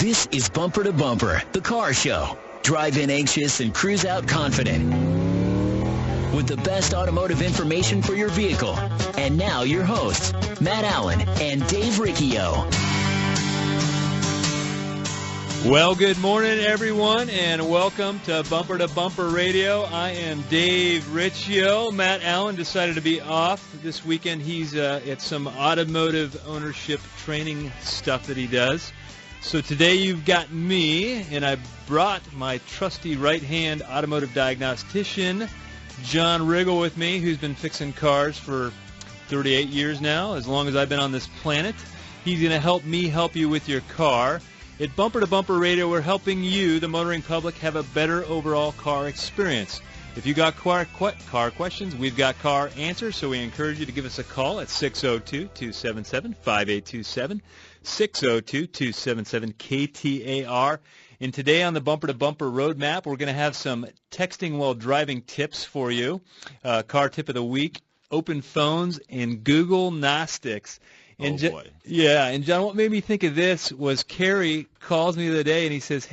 This is Bumper to Bumper, the car show. Drive in anxious and cruise out confident. With the best automotive information for your vehicle. And now your hosts, Matt Allen and Dave Riccio. Well, good morning, everyone, and welcome to Bumper Radio. I am Dave Riccio. Matt Allen decided to be off this weekend. He's at some automotive ownership training stuff that he does. So today you've got me, and I brought my trusty right-hand automotive diagnostician, John Riggle, with me, who's been fixing cars for 38 years now, as long as I've been on this planet. He's going to help me help you with your car. At Bumper to Bumper Radio, we're helping you, the motoring public, have a better overall car experience. If you got car questions, we've got car answers, so we encourage you to give us a call at 602-277-5827, 602-277-KTAR. And today on the Bumper to Bumper Roadmap, we're going to have some texting while driving tips for you, car tip of the week, open phones, and Googlenostics. And boy. Yeah, and John, what made me think of this was Kerry calls me the other day and he says,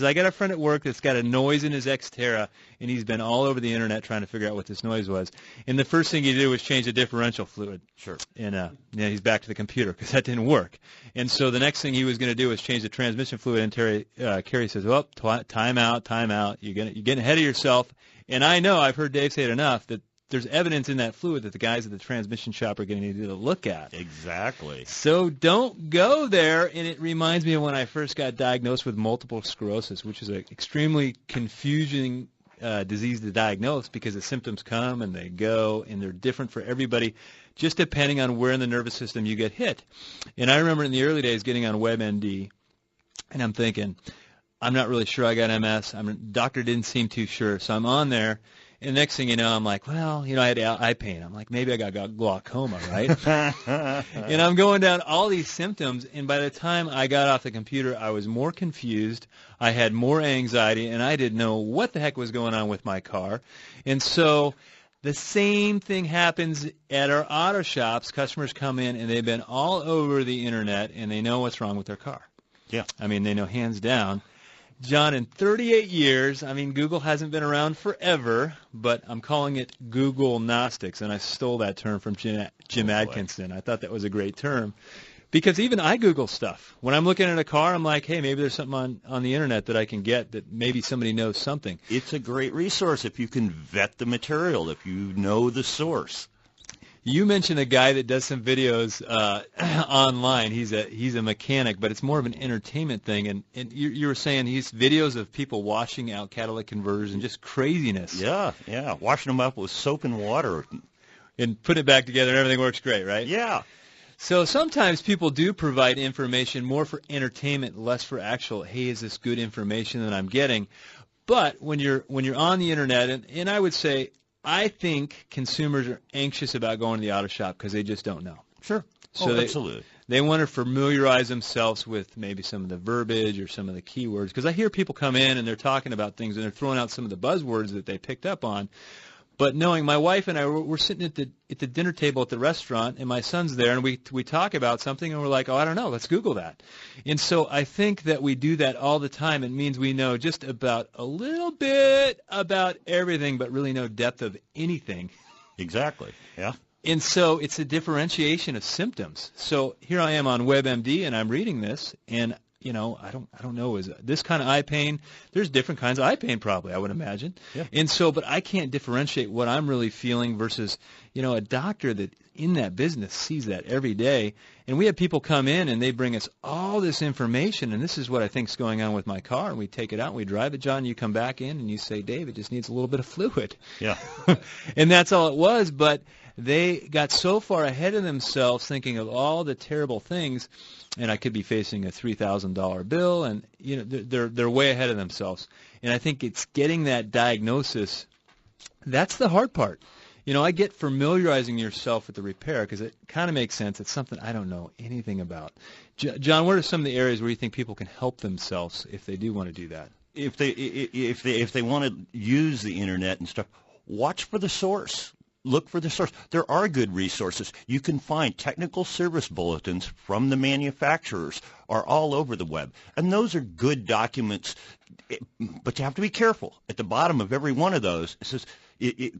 I got a friend at work that's got a noise in his Xterra, and he's been all over the internet trying to figure out what this noise was. And the first thing he did was change the differential fluid. Sure. And he's back to the computer because that didn't work. And so the next thing he was going to do was change the transmission fluid. And Kerry says, well, time out. You're getting ahead of yourself. And I know, I've heard Dave say it enough, that there's evidence in that fluid that the guys at the transmission shop are going to need to look at. Exactly. So don't go there. And it reminds me of when I first got diagnosed with multiple sclerosis, which is an extremely confusing disease to diagnose because the symptoms come and they go, and they're different for everybody just depending on where in the nervous system you get hit. And I remember in the early days getting on WebMD, and I'm thinking, I'm not really sure I got MS. Doctor didn't seem too sure. So I'm on there. And next thing you know, I'm like, I had eye pain. I'm like, maybe I got glaucoma, right? And I'm going down all these symptoms, and by the time I got off the computer, I was more confused. I had more anxiety, and I didn't know what the heck was going on with my car. And so the same thing happens at our auto shops. Customers come in, and they've been all over the internet, and they know what's wrong with their car. Yeah. They know hands down. John, in 38 years, Google hasn't been around forever, but I'm calling it Googlenostics, and I stole that term from Jim Atkinson. I thought that was a great term because even I Google stuff. When I'm looking at a car, I'm like, hey, maybe there's something on the internet that I can get that maybe somebody knows something. It's a great resource if you can vet the material, if you know the source. You mentioned a guy that does some videos online. He's a mechanic, but it's more of an entertainment thing. And you were saying he's videos of people washing out catalytic converters and just craziness. Yeah, washing them up with soap and water. And put it back together and everything works great, right? Yeah. So sometimes people do provide information more for entertainment, less for actual, hey, is this good information that I'm getting? But when you're on the internet, and I would say, I think consumers are anxious about going to the auto shop because they just don't know. Sure. So absolutely. They want to familiarize themselves with maybe some of the verbiage or some of the keywords. Because I hear people come in and they're talking about things and they're throwing out some of the buzzwords that they picked up on. But knowing my wife and I, we're sitting at the dinner table at the restaurant, and my son's there, and we talk about something, and we're like, I don't know, let's Google that. And so I think that we do that all the time. It means we know just about a little bit about everything, but really no depth of anything. Exactly, yeah. And so it's a differentiation of symptoms. So here I am on WebMD, and I'm reading this, and I don't know, is this kind of eye pain? There's different kinds of eye pain probably, I would imagine. Yeah. And so, but I can't differentiate what I'm really feeling versus, a doctor that in that business sees that every day. And we have people come in and they bring us all this information, and this is what I think is going on with my car, and we take it out and we drive it, John, you come back in and you say, Dave, it just needs a little bit of fluid. Yeah. And that's all it was, but they got so far ahead of themselves thinking of all the terrible things, and I could be facing a $3,000 bill, and they're way ahead of themselves. And I think it's getting that diagnosis. That's the hard part. I get familiarizing yourself with the repair because it kind of makes sense. It's something I don't know anything about. John, what are some of the areas where you think people can help themselves if they do want to do that? If they want to use the internet and stuff, watch for the source. look for the source. There are good resources. You can find technical service bulletins from the manufacturers are all over the web, and those are good documents. But you have to be careful. At the bottom of every one of those, it says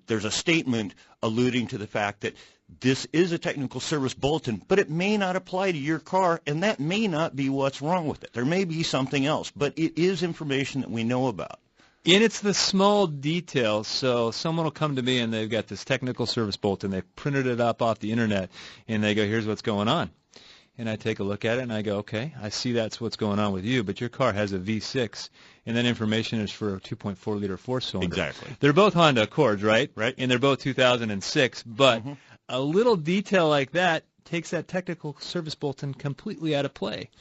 there's a statement alluding to the fact that this is a technical service bulletin, but it may not apply to your car, and that may not be what's wrong with it. There may be something else, but it is information that we know about. And it's the small details. So someone will come to me and they've got this technical service bulletin. They've printed it up off the internet, and they go, here's what's going on. And I take a look at it, and I go, okay, I see that's what's going on with you, but your car has a V6, and that information is for a 2.4-liter four-cylinder. Exactly. They're both Honda Accords, right? Right. And they're both 2006, but a little detail like that takes that technical service bulletin completely out of play.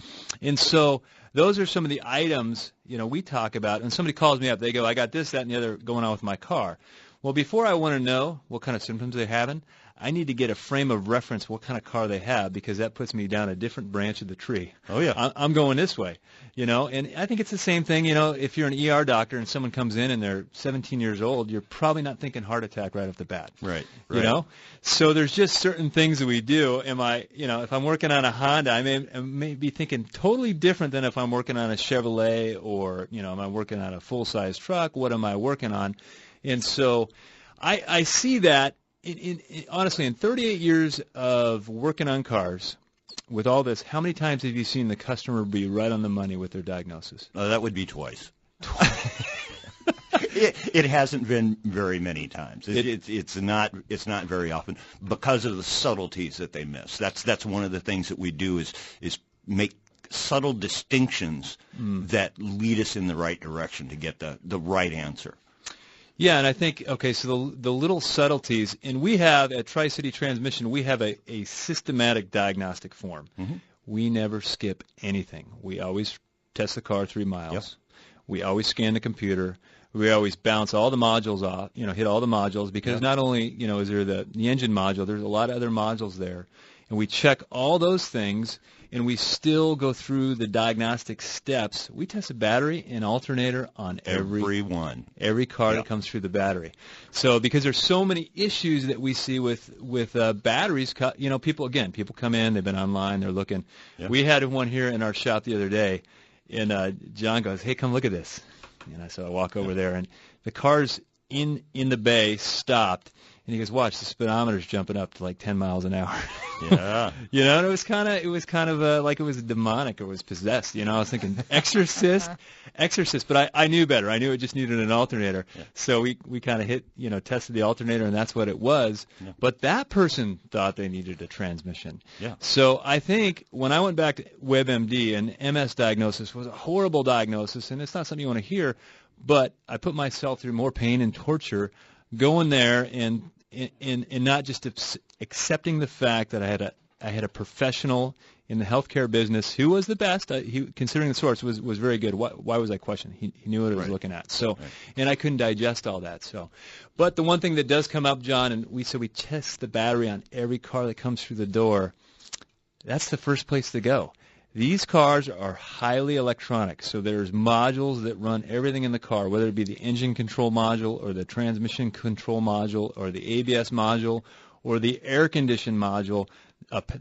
And so those are some of the items, we talk about. And somebody calls me up. They go, I got this, that, and the other going on with my car. Well, before I want to know what kind of symptoms they're having, I need to get a frame of reference what kind of car they have, because that puts me down a different branch of the tree. Oh, yeah. I'm going this way, and I think it's the same thing, if you're an ER doctor and someone comes in and they're 17 years old, you're probably not thinking heart attack right off the bat. Right. So there's just certain things that we do. If I'm working on a Honda, I may be thinking totally different than if I'm working on a Chevrolet or, am I working on a full-size truck? What am I working on? And so I see that. Honestly, in 38 years of working on cars, with all this, how many times have you seen the customer be right on the money with their diagnosis? That would be twice. It hasn't been very many times. It's not very often because of the subtleties that they miss. That's one of the things that we do is make subtle distinctions that lead us in the right direction to get the right answer. Yeah, and I think, so the little subtleties, and we have at Tri-City Transmission, we have a systematic diagnostic form. Mm-hmm. We never skip anything. We always test the car 3 miles. Yep. We always scan the computer. We always bounce all the modules off, hit all the modules, because not only, is there the engine module, there's a lot of other modules there. And we check all those things, and we still go through the diagnostic steps. We test a battery and alternator on every car that comes through the battery. So because there's so many issues that we see with batteries, people come in, they've been online, they're looking. Yep. We had one here in our shop the other day, and John goes, hey, come look at this. So I walk over there, and the car's in the bay, stopped. And he goes, watch, the speedometer's jumping up to like 10 miles an hour. Yeah. And it was kind of like it was demonic or was possessed. I was thinking exorcist, but I knew better. I knew it just needed an alternator. Yeah. So we kind of tested the alternator, and that's what it was. Yeah. But that person thought they needed a transmission. Yeah. So I think when I went back to WebMD, and MS diagnosis was a horrible diagnosis, and it's not something you want to hear, but I put myself through more pain and torture going there and not just accepting the fact that I had a professional in the healthcare business who was the best. Considering the source was very good. Why was I questioning? He knew what I was looking at. So, and I couldn't digest all that. So, but the one thing that does come up, John, and we test the battery on every car that comes through the door. That's the first place to go. These cars are highly electronic, so there's modules that run everything in the car, whether it be the engine control module or the transmission control module or the ABS module or the air condition module.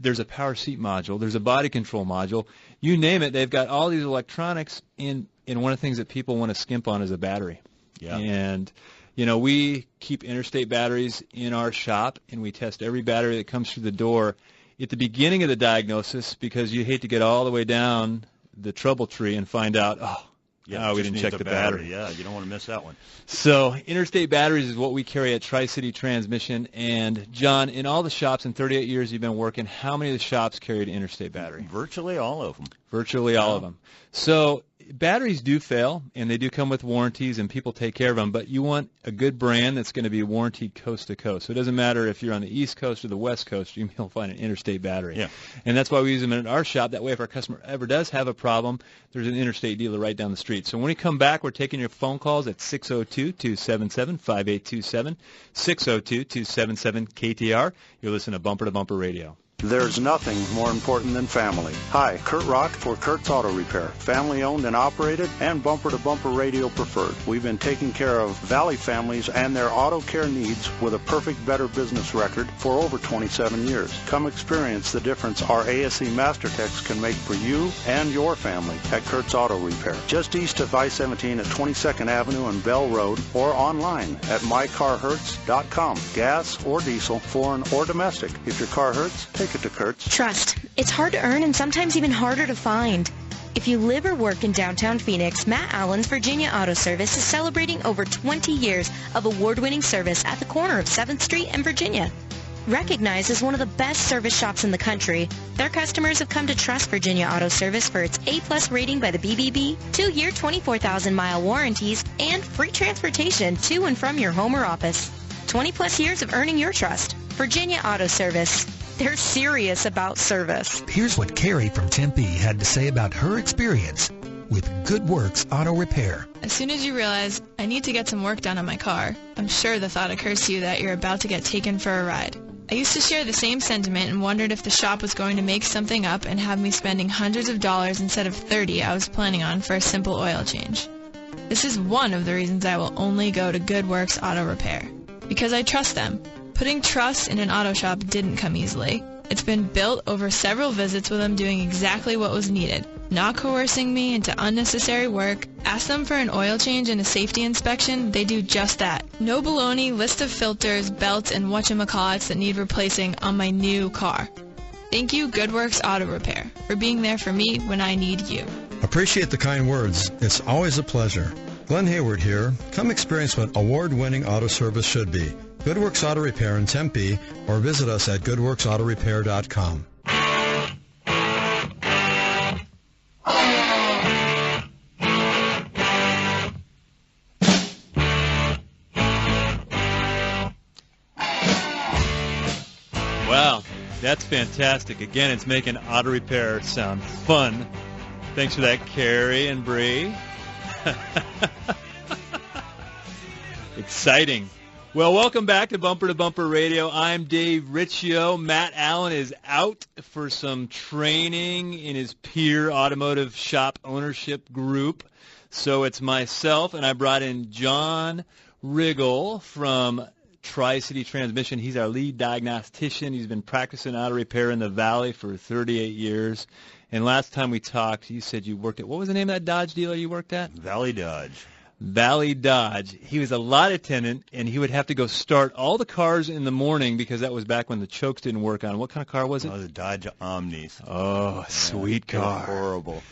There's a power seat module. There's a body control module. You name it, they've got all these electronics, and one of the things that people want to skimp on is a battery. Yeah. And, we keep Interstate batteries in our shop, and we test every battery that comes through the door at the beginning of the diagnosis, because you hate to get all the way down the trouble tree and find out, we didn't check the battery. Yeah, you don't want to miss that one. So Interstate batteries is what we carry at Tri-City Transmission. And, John, in all the shops in 38 years you've been working, how many of the shops carried Interstate battery? Virtually all of them. Virtually all of them. So batteries do fail, and they do come with warranties, and people take care of them, but you want a good brand that's going to be warranted coast to coast. So it doesn't matter if you're on the East Coast or the West Coast, you'll find an Interstate battery. Yeah. And that's why we use them in our shop. That way, if our customer ever does have a problem, there's an Interstate dealer right down the street. So when we come back, we're taking your phone calls at 602-277-5827, 602-277-KTAR. You're listening to Bumper to Bumper Radio. There's nothing more important than family. Hi, Kurt Rock for Kurt's Auto Repair. Family owned and operated and bumper-to-bumper radio preferred. We've been taking care of Valley families and their auto care needs with a perfect Better Business record for over 27 years. Come experience the difference our ASE MasterTechs can make for you and your family at Kurt's Auto Repair. Just east of I-17 at 22nd Avenue and Bell Road, or online at mycarhurts.com. Gas or diesel, foreign or domestic. If your car hurts, take it to Kurt's. Trust. It's hard to earn and sometimes even harder to find. If you live or work in downtown Phoenix, Matt Allen's Virginia Auto Service is celebrating over 20 years of award-winning service at the corner of 7th Street and Virginia. Recognized as one of the best service shops in the country, their customers have come to trust Virginia Auto Service for its A-plus rating by the BBB, 2-year 24,000-mile warranties, and free transportation to and from your home or office. 20-plus years of earning your trust. Virginia Auto Service. They're serious about service. Here's what Carrie from Tempe had to say about her experience with Good Works Auto Repair. As soon as you realize, I need to get some work done on my car, I'm sure the thought occurs to you that you're about to get taken for a ride. I used to share the same sentiment and wondered if the shop was going to make something up and have me spending hundreds of dollars instead of $30 I was planning on for a simple oil change. This is one of the reasons I will only go to Good Works Auto Repair. Because I trust them. Putting trust in an auto shop didn't come easily. It's been built over several visits with them doing exactly what was needed, not coercing me into unnecessary work. Ask them for an oil change and a safety inspection, they do just that. No baloney, list of filters, belts, and whatchamacallits that need replacing on my new car. Thank you, Good Works Auto Repair, for being there for me when I need you. Appreciate the kind words. It's always a pleasure. Glenn Hayward here. Come experience what award-winning auto service should be. Good Works Auto Repair in Tempe, or visit us at goodworksautorepair.com. Wow, that's fantastic. Again, it's making auto repair sound fun. Thanks for that, Carrie and Bree. Exciting. Well, welcome back to Bumper Radio. I'm Dave Riccio. Matt Allen is out for some training in his peer automotive shop ownership group. So it's myself, and I brought in John Riggle from Tri-City Transmission. He's our lead diagnostician. He's been practicing auto repair in the Valley for 38 years. And last time we talked, you said you worked at, what was the name of that Dodge dealer you worked at? Valley Dodge. Valley Dodge. He was a lot attendant, and he would have to go start all the cars in the morning because that was back when the chokes didn't work on. What kind of car was it? Oh, the Dodge Omnis. Oh, yeah, sweet car. Horrible.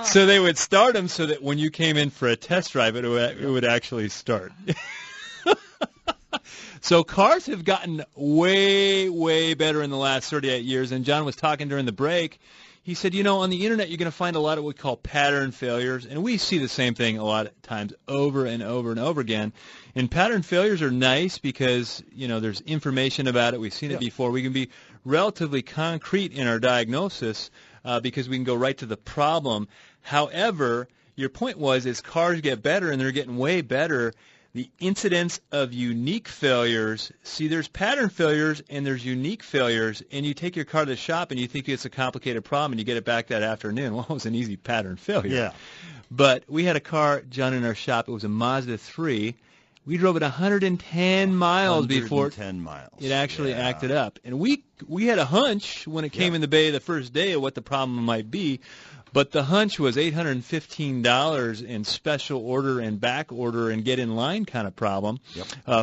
So they would start them so that when you came in for a test drive, it would actually start. So cars have gotten way, way better in the last 38 years, and John was talking during the break. He said, you know, on the Internet you're going to find a lot of what we call pattern failures, and we see the same thing a lot of times over and over and over again. And pattern failures are nice because, you know, there's information about it. We've seen it before. We can be relatively concrete in our diagnosis because we can go right to the problem. However, your point was as cars get better, and they're getting way better, the incidence of unique failures, see, there's pattern failures and there's unique failures, and you take your car to the shop and you think it's a complicated problem and you get it back that afternoon. Well, it was an easy pattern failure. Yeah. But we had a car, John, in our shop. It was a Mazda 3. We drove it 110 miles before it actually acted up. And we had a hunch when it came in the bay the first day of what the problem might be. But the hunch was $815 in special order and back order and get in line kind of problem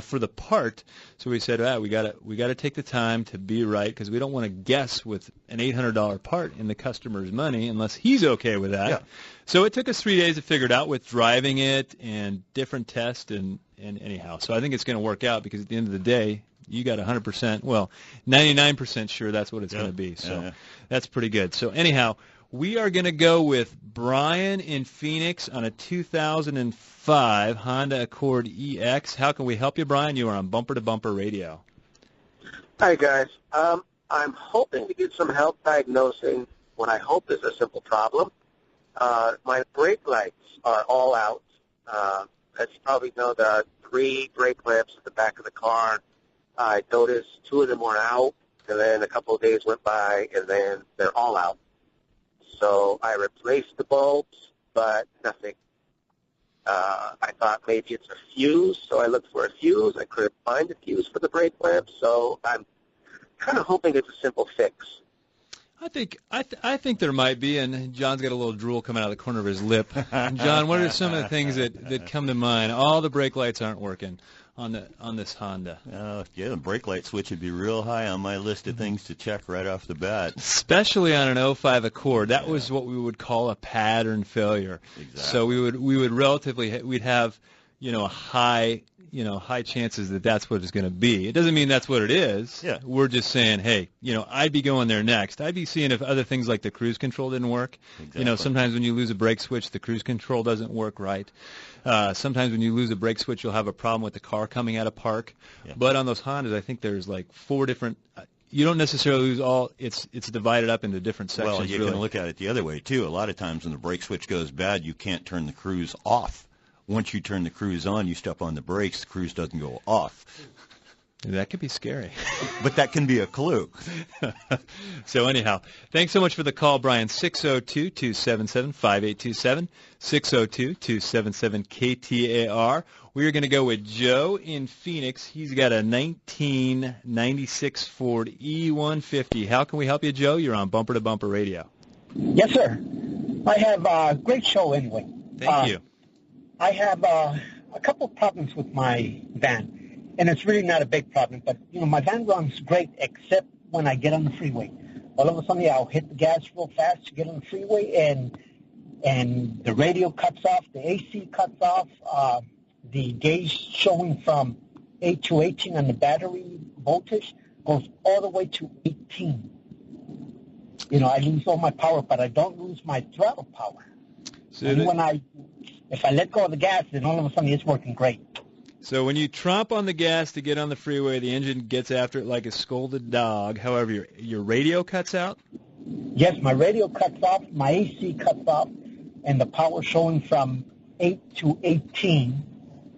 for the part. So we said, we got to take the time to be right because we don't want to guess with an $800 part in the customer's money unless he's okay with that. Yeah. So it took us 3 days to figure it out with driving it and different tests and anyhow. So I think it's going to work out because at the end of the day, you got 100%, well, 99% sure that's what it's going to be. So that's pretty good. So anyhow, we are going to go with Brian in Phoenix on a 2005 Honda Accord EX. How can we help you, Brian? You are on Bumper to Bumper Radio. Hi, guys. I'm hoping to get some help diagnosing what I hope is a simple problem. My brake lights are all out. As you probably know, there are 3 brake lamps at the back of the car. I noticed 2 of them were out. and then a couple of days went by, and then they're all out. So I replaced the bulbs, but nothing. I thought maybe it's a fuse, so I looked for a fuse. I couldn't find a fuse for the brake lamp, so I'm kind of hoping it's a simple fix. I think there might be, and John's got a little drool coming out of the corner of his lip. John, what are some of the things that come to mind? All the brake lights aren't working on this Honda. Yeah, the brake light switch would be real high on my list of things to check right off the bat. Especially on an 05 Accord. That was what we would call a pattern failure. Exactly. So we would we'd have, high chances that that's what it's going to be. It doesn't mean that's what it is. Yeah. We're just saying, hey, I'd be going there next. I'd be seeing if other things like the cruise control didn't work. Exactly. Sometimes when you lose a brake switch, the cruise control doesn't work right. Sometimes when you lose a brake switch, you'll have a problem with the car coming out of park. Yeah. But on those Hondas, I think there's like 4 different. You don't necessarily lose all. It's divided up into different sections. Well, you really. can look at it the other way too. A lot of times when the brake switch goes bad, you can't turn the cruise off. Once you turn the cruise on, you step on the brakes, the cruise doesn't go off. That could be scary. But that can be a clue. So anyhow, thanks so much for the call, Brian. 602-277-5827, 602-277-KTAR. We are going to go with Joe in Phoenix. He's got a 1996 Ford E150. How can we help you, Joe? You're on Bumper to Bumper Radio. Yes, sir. I have a great show anyway. Thank you. I have a couple of problems with my van, and it's really not a big problem, but, my van runs great except when I get on the freeway. All of a sudden, I'll hit the gas real fast to get on the freeway, and the radio cuts off, the AC cuts off, the gauge showing from 8 to 18 on the battery voltage goes all the way to 18. I lose all my power, but I don't lose my throttle power. So if I let go of the gas, then all of a sudden it's working great. So when you tromp on the gas to get on the freeway, the engine gets after it like a scolded dog. However, your radio cuts out? Yes, my radio cuts off, my AC cuts off, and the power showing from 8 to 18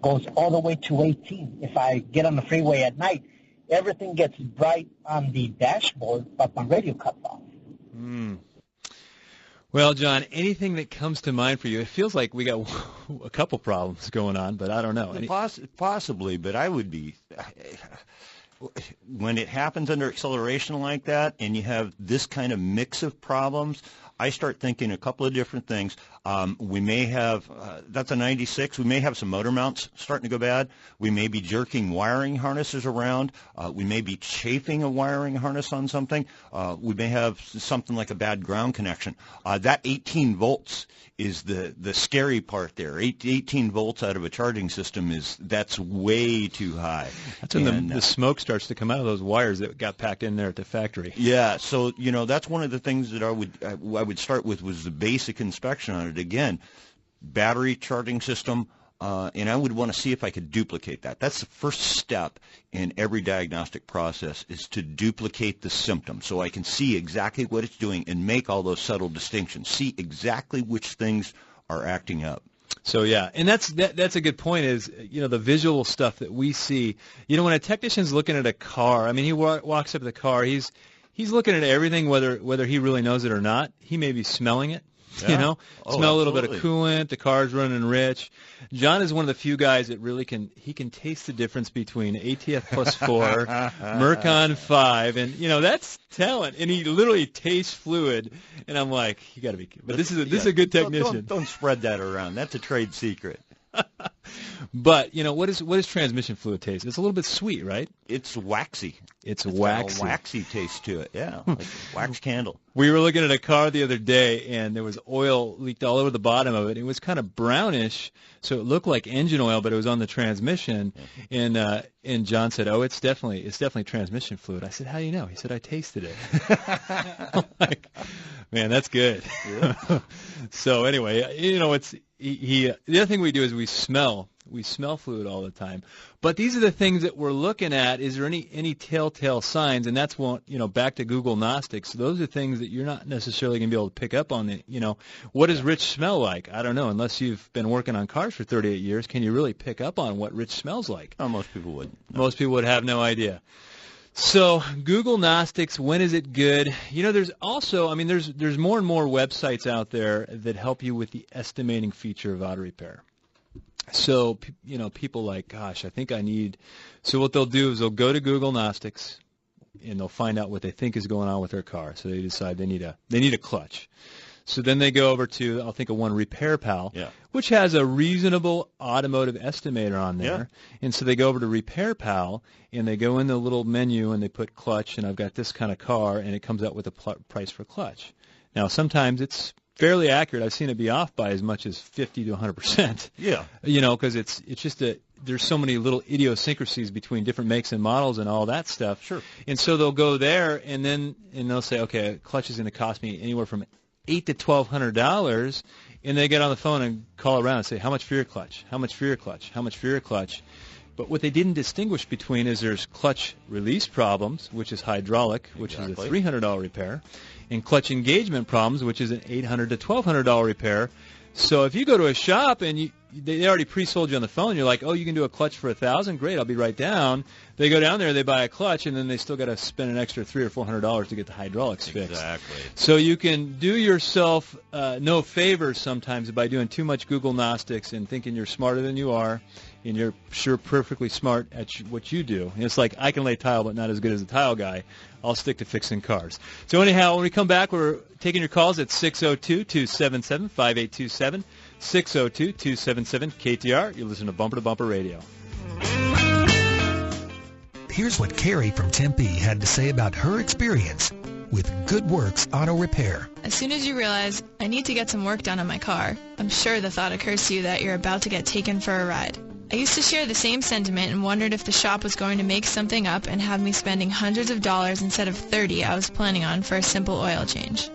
goes all the way to 18. If I get on the freeway at night, everything gets bright on the dashboard, but my radio cuts off. Well, John, anything that comes to mind for you? It feels like we got a couple problems going on, but I don't know. Possibly, but I would be when it happens under acceleration like that and you have this kind of mix of problems, I start thinking a couple of different things. We may have, that's a 96, we may have some motor mounts starting to go bad. We may be jerking wiring harnesses around. We may be chafing a wiring harness on something. We may have something like a bad ground connection. That 18 volts is the scary part there. 18 volts out of a charging system that's way too high. That's when the smoke starts to come out of those wires that got packed in there at the factory. Yeah, so that's one of the things that I would start with was the basic inspection on it. Again, battery, charging system, and I would want to see if I could duplicate that. That's the first step in every diagnostic process is to duplicate the symptom so I can see exactly what it's doing and make all those subtle distinctions, see exactly which things are acting up. So yeah, and that's a good point. Is the visual stuff that we see. When a technician's looking at a car, I mean, he walks up to the car, he's looking at everything, whether he really knows it or not. He may be smelling it. Yeah. Smell a little bit of coolant, the car's running rich. John is one of the few guys that really can taste the difference between ATF plus 4, Mercon 5, and that's talent. And he literally tastes fluid, and I'm like, you got to be kidding. But this is a good technician. Don't spread that around. That's a trade secret. But what does transmission fluid taste? It's a little bit sweet, right? It's waxy. It's waxy. Got a waxy taste to it. Yeah, like a wax candle. We were looking at a car the other day, and there was oil leaked all over the bottom of it. It was kind of brownish, so it looked like engine oil, but it was on the transmission. And John said, "Oh, it's definitely transmission fluid." I said, "How do you know?" He said, "I tasted it." I'm like, man, that's good. Yeah. So anyway, it's the other thing we do is we smell fluid all the time. But these are the things that we're looking at. Is there any telltale signs? And that's back to Googlenostics. Those are things that you're not necessarily going to be able to pick up on. What does rich smell like? I don't know. Unless you've been working on cars for 38 years, can you really pick up on what rich smells like? Oh, most people would. No. Most people would have no idea. So Googlenostics, when is it good? You know, there's also, I mean, there's more and more websites out there that help you with the estimating feature of auto repair. So, you know, people like, gosh, I think I need, so what they'll do is they'll go to Googlenostics and they'll find out what they think is going on with their car. So they decide they need a clutch. So then they go over to, I'll think of one, Repair Pal, which has a reasonable automotive estimator on there. Yeah. And so they go over to Repair Pal, and they go in the little menu, and they put clutch, and I've got this kind of car, and it comes out with a price for clutch. Now, sometimes it's fairly accurate. I've seen it be off by as much as 50 to 100%. Yeah. You know, because it's just there's so many little idiosyncrasies between different makes and models and all that stuff. Sure. And so they'll go there, and they'll say, okay, a clutch is going to cost me anywhere from $800 to $1,200, and they get on the phone and call around and say, how much for your clutch? How much for your clutch? How much for your clutch? But what they didn't distinguish between is there's clutch release problems, which is hydraulic, which is a $300 repair, and clutch engagement problems, which is an $800 to $1,200 repair. So if you go to a shop and they already pre-sold you on the phone, you're like, oh, you can do a clutch for $1,000? Great, I'll be right down. They go down there, they buy a clutch, and then they still got to spend an extra $300 or $400 to get the hydraulics fixed. Exactly. So you can do yourself no favors sometimes by doing too much Googlenostics and thinking you're smarter than you are, and you're sure perfectly smart at what you do. And it's like, I can lay tile, but not as good as a tile guy. I'll stick to fixing cars. So anyhow, when we come back, we're taking your calls at 602-277-5827, 602-277-KTAR. You listen to Bumper Radio. Here's what Carrie from Tempe had to say about her experience with Good Works Auto Repair. As soon as you realize, I need to get some work done on my car, I'm sure the thought occurs to you that you're about to get taken for a ride. I used to share the same sentiment and wondered if the shop was going to make something up and have me spending hundreds of dollars instead of $30 I was planning on for a simple oil change.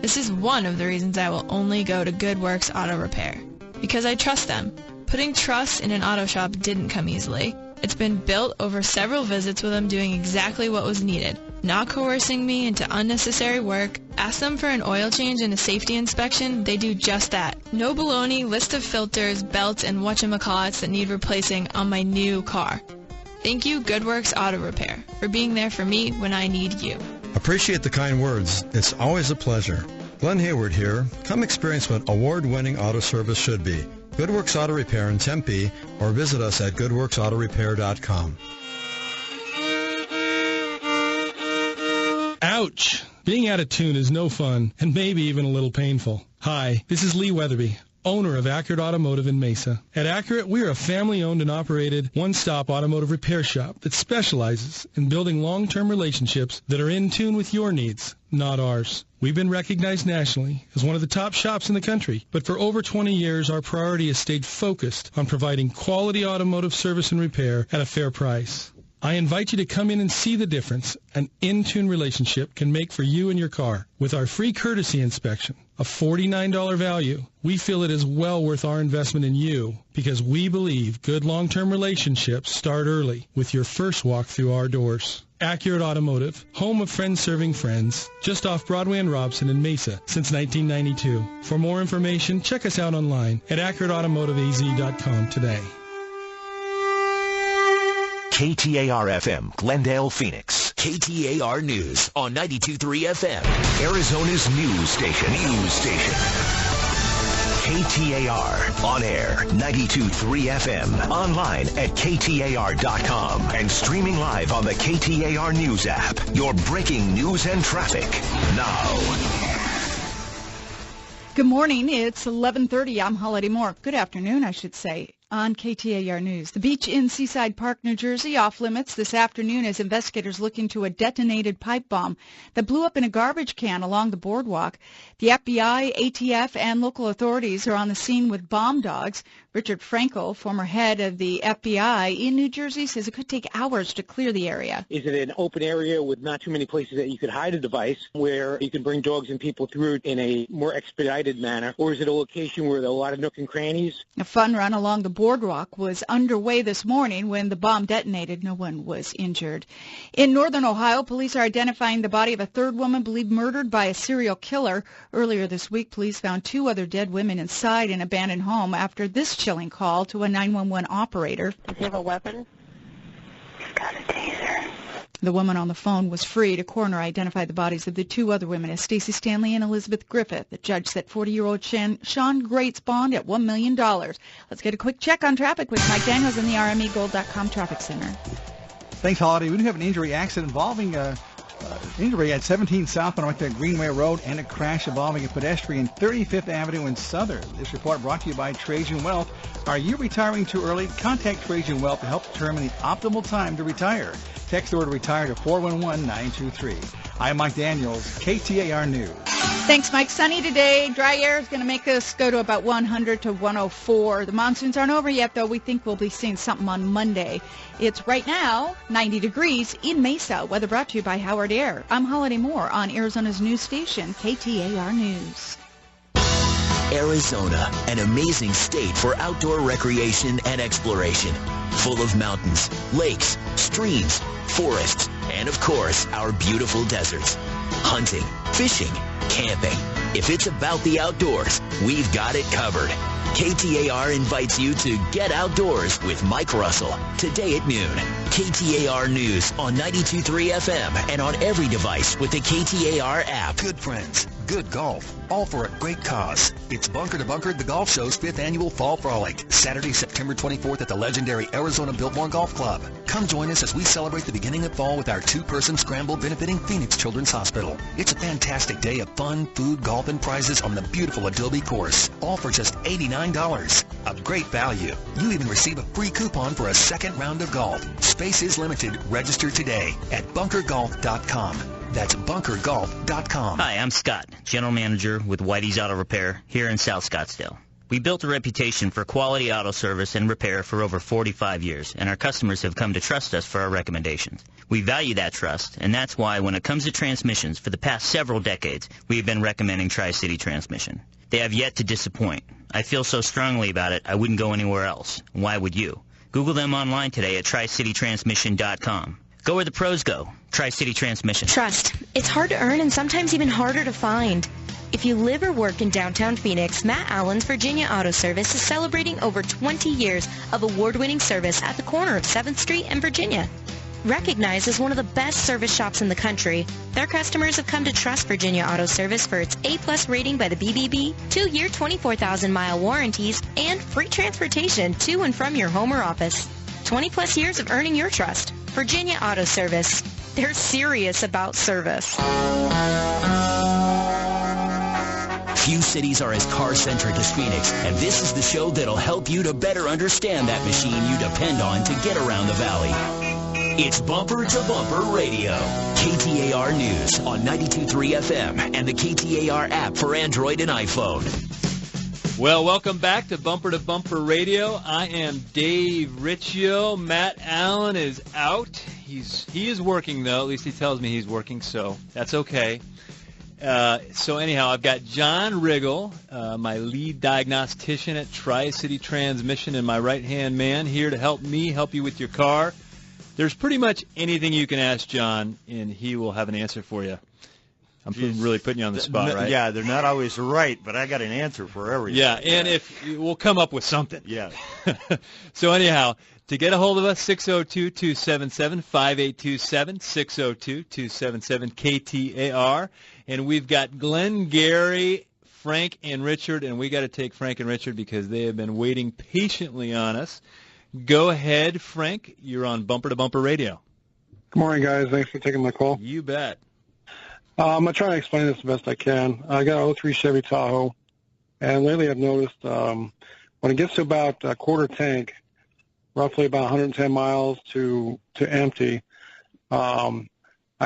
This is one of the reasons I will only go to Good Works Auto Repair. Because I trust them. Putting trust in an auto shop didn't come easily. It's been built over several visits with them doing exactly what was needed, not coercing me into unnecessary work. Ask them for an oil change and a safety inspection, they do just that. No baloney, list of filters, belts, and whatchamacallits that need replacing on my new car. Thank you, Good Works Auto Repair, for being there for me when I need you. Appreciate the kind words. It's always a pleasure. Glenn Hayward here. Come experience what award-winning auto service should be. Good Works Auto Repair in Tempe, or visit us at goodworksautorepair.com. Ouch! Being out of tune is no fun, and maybe even a little painful. Hi, this is Lee Weatherby, owner of Accurate Automotive in Mesa. At Accurate, we are a family-owned and operated one-stop automotive repair shop that specializes in building long-term relationships that are in tune with your needs, not ours. We've been recognized nationally as one of the top shops in the country, but for over 20 years, our priority has stayed focused on providing quality automotive service and repair at a fair price. I invite you to come in and see the difference an in-tune relationship can make for you and your car. With our free courtesy inspection, a $49 value, we feel it is well worth our investment in you because we believe good long-term relationships start early with your first walk through our doors. Accurate Automotive, home of friends serving friends, just off Broadway and Robson in Mesa since 1992. For more information, check us out online at accurateautomotiveaz.com today. KTAR-FM, Glendale, Phoenix. KTAR News on 92.3 FM, Arizona's news station. KTAR, on air, 92.3 FM, online at KTAR.com, and streaming live on the KTAR News app. Your breaking news and traffic, now. Good morning. It's 11:30. I'm Holiday Moore. Good afternoon, I should say. On KTAR News, the beach in Seaside Park, New Jersey, off limits this afternoon as investigators look into a detonated pipe bomb that blew up in a garbage can along the boardwalk. The FBI, ATF, and local authorities are on the scene with bomb dogs. Richard Frankel, former head of the FBI in New Jersey, says it could take hours to clear the area. Is it an open area with not too many places that you could hide a device where you can bring dogs and people through it in a more expedited manner? Or is it a location where there are a lot of nook and crannies? A fun run along the boardwalk was underway this morning when the bomb detonated. No one was injured. In northern Ohio, police are identifying the body of a third woman believed murdered by a serial killer. Earlier this week, police found two other dead women inside an abandoned home after this chilling call to a 911 operator. Does he have a weapon? He's got a taser. The woman on the phone was freed. A coroner identified the bodies of the two other women as Stacey Stanley and Elizabeth Griffith. The judge set 40-year-old Sean Great's bond at $1 million. Let's get a quick check on traffic with Mike Daniels in the RMEGold.com Traffic Center. Thanks, Holiday. We do have an injury accident involving injury at 17 South on Greenway Road and a crash involving a pedestrian 35th Avenue in Southern. This report brought to you by Trajan Wealth. Are you retiring too early? Contact Trajan Wealth to help determine the optimal time to retire. Text the word retire to 411-923. I'm Mike Daniels, KTAR News. Thanks, Mike. Sunny today. Dry air is going to make us go to about 100 to 104. The monsoons aren't over yet, though. We think we'll be seeing something on Monday. It's right now 90 degrees in Mesa. Weather brought to you by Howard Air. I'm Holiday Moore on Arizona's news station, KTAR News. Arizona, an amazing state for outdoor recreation and exploration. Full of mountains, lakes, streams, forests, and of course, our beautiful deserts. Hunting, fishing, camping. If it's about the outdoors, we've got it covered. KTAR invites you to Get Outdoors with Mike Russell today at noon. KTAR News on 92.3 FM and on every device with the KTAR app. Good friends, good golf, all for a great cause. It's Bunker to Bunker, the golf show's 5th annual Fall Frolic, Saturday, September 24th at the legendary Arizona Biltmore Golf Club. Come join us as we celebrate the beginning of fall with our 2-person scramble benefiting Phoenix Children's Hospital. It's a fantastic day of fun, food, golf, and prizes on the beautiful Adobe course, all for just $89. A great value. You even receive a free coupon for a second round of golf. Space is limited. Register today at bunkergolf.com. That's bunkergolf.com. Hi, I'm Scott, General Manager with Whitey's Auto Repair here in South Scottsdale. We built a reputation for quality auto service and repair for over 45 years, and our customers have come to trust us for our recommendations. We value that trust, and that's why when it comes to transmissions for the past several decades, we have been recommending Tri-City Transmission. They have yet to disappoint. I feel so strongly about it, I wouldn't go anywhere else. Why would you? Google them online today at tricitytransmission.com. Go where the pros go. Tri-City Transmission. Trust. It's hard to earn and sometimes even harder to find. If you live or work in downtown Phoenix, Matt Allen's Virginia Auto Service is celebrating over 20 years of award-winning service at the corner of 7th Street and Virginia. Recognized as one of the best service shops in the country, their customers have come to trust Virginia Auto Service for its A+ rating by the BBB, 2-year 24,000-mile warranties, and free transportation to and from your home or office. 20+ years of earning your trust. Virginia Auto Service. They're serious about service. Few cities are as car-centric as Phoenix, and this is the show that'll help you to better understand that machine you depend on to get around the valley. It's Bumper to Bumper Radio. KTAR News on 92.3 FM and the KTAR app for Android and iPhone. Well, welcome back to Bumper Radio. I am Dave Riccio. Matt Allen is out. He is working, though. At least he tells me he's working, so that's okay. So anyhow, I've got John Riggle, my lead diagnostician at Tri-City Transmission, and my right-hand man here to help you with your car. There's pretty much anything you can ask John, and he will have an answer for you. I'm really putting you on the spot, right? Yeah, they're not always right, but I got an answer for everything. Yeah, and if we'll come up with something. Yeah. So anyhow, to get a hold of us, 602-277-5827, 602-277-KTAR. And we've got Glenn, Gary, Frank, and Richard, and we got to take Frank and Richard because they have been waiting patiently on us. Go ahead, Frank. You're on Bumper to Bumper Radio. Good morning, guys. Thanks for taking my call. You bet. I'm going to try to explain this the best I can. I got an 03 Chevy Tahoe, and lately I've noticed when it gets to about a quarter tank, roughly about 110 miles to empty, I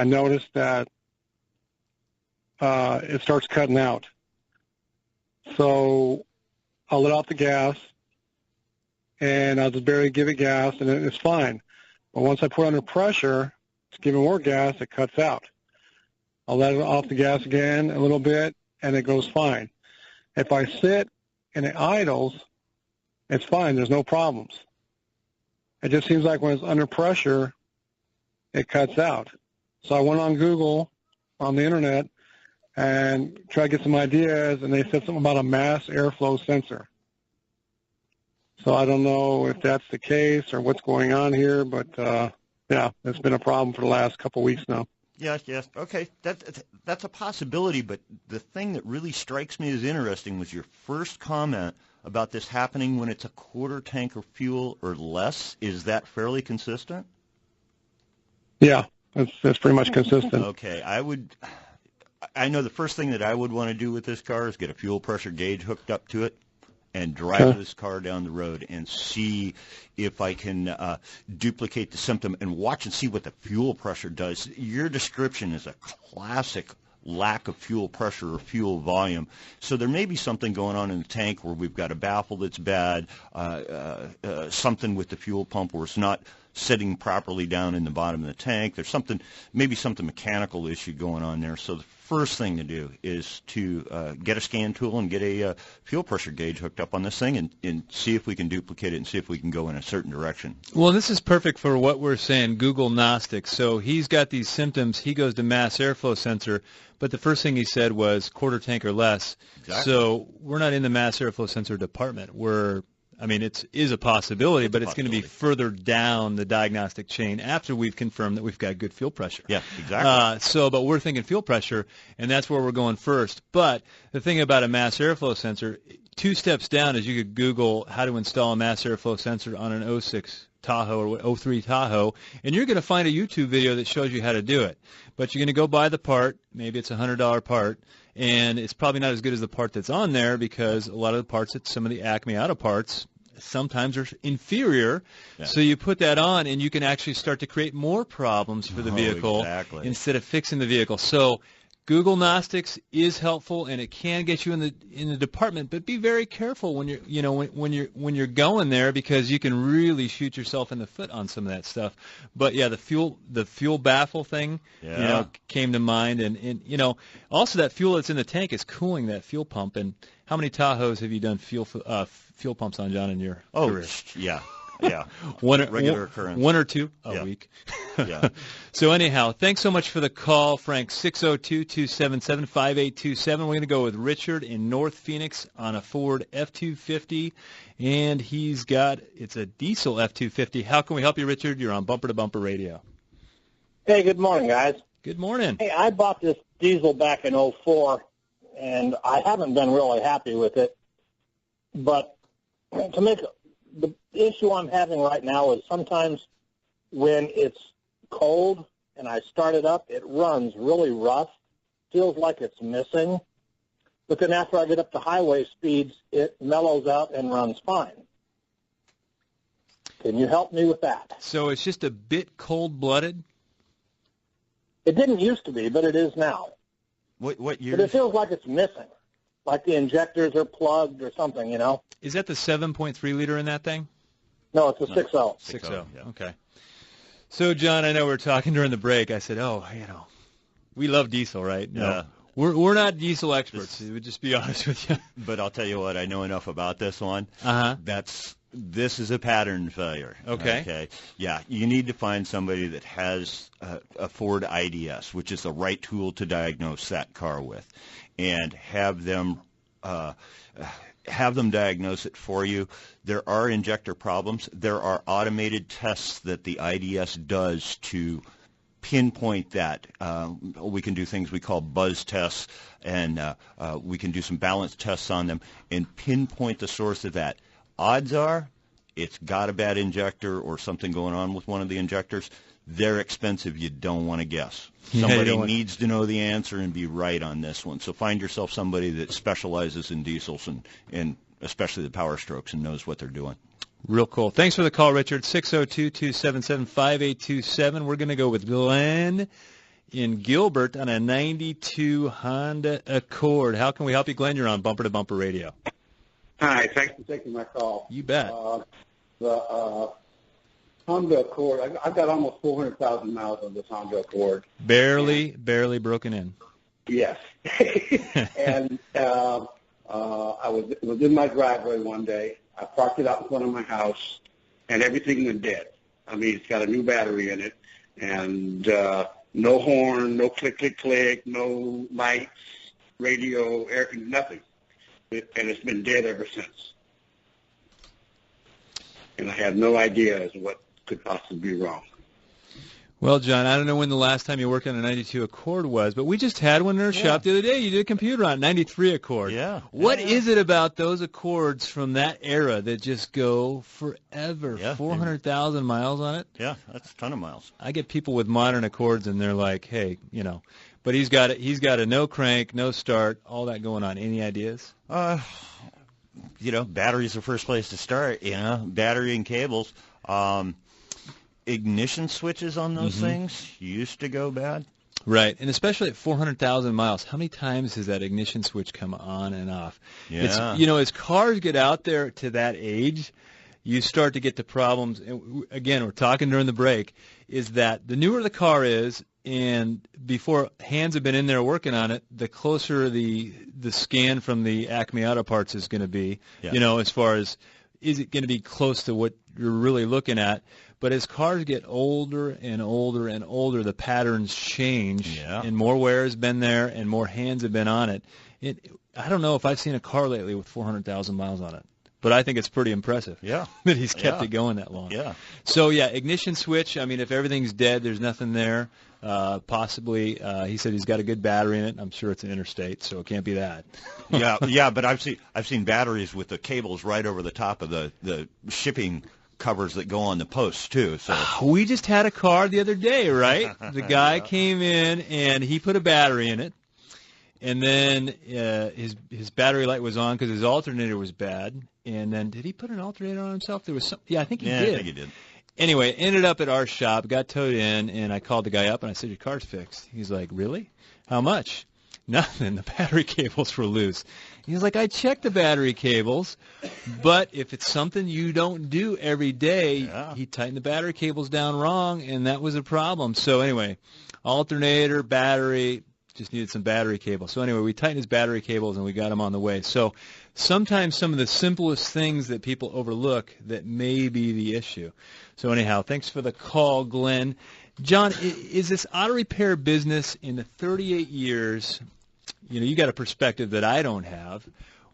noticed that it starts cutting out. So I'll let out the gas, and I'll just barely give it gas, and it's fine. But once I put it under pressure, it's giving more gas, it cuts out. I'll let it off the gas again a little bit, and it goes fine. If I sit and it idles, it's fine. There's no problems. It just seems like when it's under pressure, it cuts out. So I went on Google, on the Internet, and tried to get some ideas, and they said something about a mass airflow sensor. So I don't know if that's the case or what's going on here, but Yeah, it's been a problem for the last couple of weeks now. Yes. Okay, that's a possibility, but the thing that really strikes me as interesting was your first comment about this happening when it's a quarter tank of fuel or less. Is that fairly consistent? Yeah, that's pretty much consistent. Okay, I know the first thing that I would want to do with this car is get a fuel pressure gauge hooked up to it and drive this car down the road and see if I can duplicate the symptom and watch and see what the fuel pressure does. Your description is a classic lack of fuel pressure or fuel volume. So there may be something going on in the tank where we've got a baffle that's bad, something with the fuel pump where it's not sitting properly down in the bottom of the tank. There's maybe something mechanical issue going on there. So the first thing to do is to get a scan tool and get a fuel pressure gauge hooked up on this thing and see if we can duplicate it and see if we can go in a certain direction. Well, this is perfect for what we're saying, Googlenostics. So he's got these symptoms. He goes to mass airflow sensor, but the first thing he said was quarter tank or less. Exactly. So we're not in the mass airflow sensor department. It is a possibility, but it's going to be further down the diagnostic chain after we've confirmed that we've got good fuel pressure. Yeah, exactly. But we're thinking fuel pressure, and that's where we're going first. But the thing about a mass airflow sensor, 2 steps down is you could Google how to install a mass airflow sensor on an 06 Tahoe or 03 Tahoe, and you're going to find a YouTube video that shows you how to do it. But you're going to go buy the part. Maybe it's a $100 part. And it's probably not as good as the part that's on there because a lot of the parts at some of the Acme Auto parts sometimes are inferior. Yeah. So you put that on and you can actually start to create more problems for the vehicle instead of fixing the vehicle. So Googlenostics is helpful and it can get you in the department, but be very careful when you're going there because you can really shoot yourself in the foot on some of that stuff. But yeah, the fuel baffle thing, came to mind, and also that fuel that's in the tank is cooling that fuel pump. And how many Tahoes have you done fuel pumps on, John, in your career? Yeah. Regular occurrence. 1 or 2 a week. Yeah. So anyhow, thanks so much for the call, Frank. 602-277-5827. We're going to go with Richard in North Phoenix on a Ford F250, and it's a diesel F250. How can we help you, Richard? You're on Bumper to Bumper Radio. Hey, good morning, guys. Good morning. Hey, I bought this diesel back in 04, and I haven't been really happy with it. But the issue I'm having right now is sometimes when it's cold and I start it up, it runs really rough, feels like it's missing. But then after I get up to highway speeds, it mellows out and runs fine. Can you help me with that? So it's just a bit cold-blooded? It didn't used to be, but it is now. What year? But it feels like it's missing, like the injectors are plugged or something, Is that the 7.3 liter in that thing? No, it's a 6.0. 6.0, yeah. Okay. So, John, I know we were talking during the break. I said, we love diesel, right? No. Yeah. We're not diesel experts. We'll just be honest with you. But I'll tell you what, I know enough about this one. Uh-huh. This is a pattern failure. Okay. Yeah, you need to find somebody that has a Ford IDS, which is the right tool to diagnose that car with, and have them diagnose it for you. There are injector problems. There are automated tests that the IDS does to pinpoint that. We can do things we call buzz tests, and we can do some balance tests on them and pinpoint the source of that. Odds are it's got a bad injector or something going on with one of the injectors. They're expensive. You don't want to guess. Somebody needs to know the answer and be right on this one. So find yourself somebody that specializes in diesels and especially the Power Strokes and knows what they're doing. Real cool. Thanks for the call, Richard. 602-277-5827. We're going to go with Glenn in Gilbert on a 92 Honda Accord. How can we help you, Glenn? You're on Bumper to Bumper Radio. Hi, thanks for taking my call. You bet. The Honda Accord, I've got almost 400,000 miles on this Honda Accord. Barely broken in. Yes. And I was in my driveway one day. I parked it out in front of my house, and everything went dead. I mean, it's got a new battery in it, and no horn, no click, click, click, no lights, radio, air, nothing. And it's been dead ever since. And I have no idea as to what could possibly be wrong. Well, John, I don't know when the last time you worked on a 92 Accord was, but we just had one in our shop the other day. You did a computer on 93 Accord. Yeah. What is it about those Accords from that era that just go forever? Yeah. 400,000 miles on it? Yeah, that's a ton of miles. I get people with modern Accords, and they're like, hey, but he's got a no crank, no start, all that going on. Any ideas? Battery's the first place to start, battery and cables. Ignition switches on those things used to go bad. Right, and especially at 400,000 miles, how many times has that ignition switch come on and off? Yeah. It's, as cars get out there to that age, you start to get the problems. And again, we're talking during the break, is that the newer the car is, and before hands have been in there working on it, the closer the scan from the Acme Auto Parts is going to be, as far as is it going to be close to what you're really looking at. But as cars get older and older and older, the patterns change, and more wear has been there, and more hands have been on it. I don't know if I've seen a car lately with 400,000 miles on it, but I think it's pretty impressive that he's kept it going that long. Yeah. So, ignition switch, if everything's dead, there's nothing there. Possibly, he said he's got a good battery in it. I'm sure it's an Interstate, so it can't be that. But I've seen batteries with the cables right over the top of the shipping covers that go on the posts too. So we just had a car the other day, right? The guy came in and he put a battery in it, and then his battery light was on because his alternator was bad. And then did he put an alternator on himself? There was some. Yeah, I think he did. I think he did. Anyway, ended up at our shop, got towed in, and I called the guy up and I said, "Your car's fixed." He's like, "Really? How much?" Nothing. The battery cables were loose. He was like, "I checked the battery cables, but if it's something you don't do every day, he tightened the battery cables down wrong, and that was a problem." So anyway, alternator, battery, just needed some battery cables. So anyway, we tightened his battery cables, and we got him on the way. So sometimes some of the simplest things that people overlook that may be the issue. So anyhow, thanks for the call, Glenn. John, is this auto repair business in the 38 years, you got a perspective that I don't have.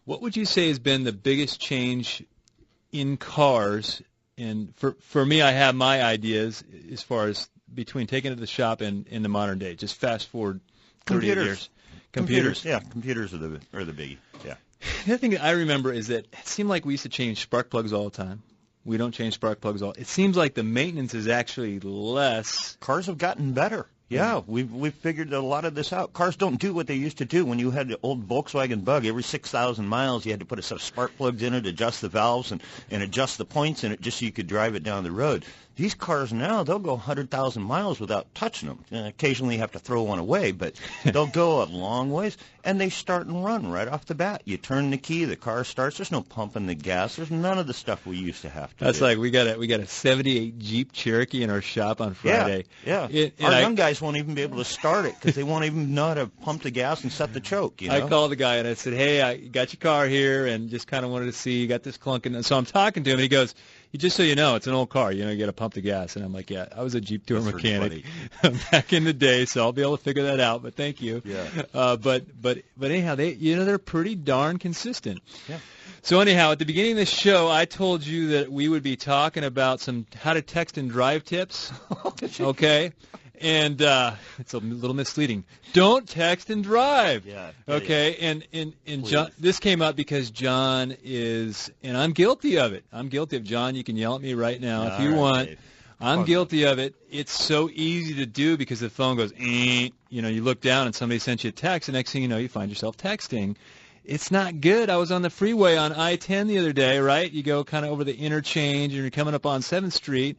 What would you say has been the biggest change in cars? And for me, I have my ideas as far as between taking it to the shop and in the modern day. Just fast forward 38 years. Computers. Yeah, computers are the biggie. Yeah. The other thing that I remember is that it seemed like we used to change spark plugs all the time. We don't change spark plugs all. It seems like the maintenance is actually less. Cars have gotten better. Yeah, we've figured a lot of this out. Cars don't do what they used to do. When you had the old Volkswagen Bug, every 6,000 miles you had to put a set of spark plugs in it, adjust the valves, and adjust the points in it just so you could drive it down the road. These cars now, they'll go 100,000 miles without touching them. And occasionally you have to throw one away, but they'll go a long ways, and they start and run right off the bat. You turn the key, the car starts. There's no pumping the gas. There's none of the stuff we used to have to That's do. Like we got a 78 Jeep Cherokee in our shop on Friday. Yeah. Our young guys won't even be able to start it because they won't even know how to pump the gas and set the choke. I called the guy and I said, "Hey, I got your car here and just kind of wanted to see. You got this clunking." And so I'm talking to him and he goes, "Just so you know, it's an old car. You got to pump the gas." And I'm like, "Yeah, I was a Jeep tour mechanic back in the day, so I'll be able to figure that out. But thank you." Yeah. But anyhow, they're pretty darn consistent. Yeah. So anyhow, at the beginning of the show, I told you that we would be talking about some how to text and drive tips. Okay. And it's a little misleading. Don't text and drive. Yeah. Okay. And John, this came up because John is, and I'm guilty of it. John, you can yell at me right now if you want. Dave. I'm guilty of it. It's so easy to do because the phone goes, you look down and somebody sent you a text, and next thing you know, you find yourself texting. It's not good. I was on the freeway on I-10 the other day, right? You go kind of over the interchange, and you're coming up on 7th Street.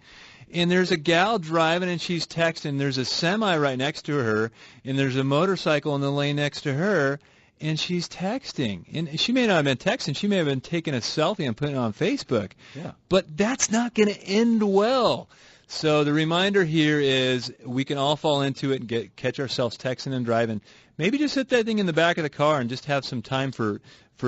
And there's a gal driving, and she's texting. There's a semi right next to her, and there's a motorcycle in the lane next to her, and she's texting. And she may not have been texting. She may have been taking a selfie and putting it on Facebook. Yeah. But that's not going to end well. So the reminder here is we can all fall into it and catch ourselves texting and driving. Maybe just hit that thing in the back of the car and just have some time for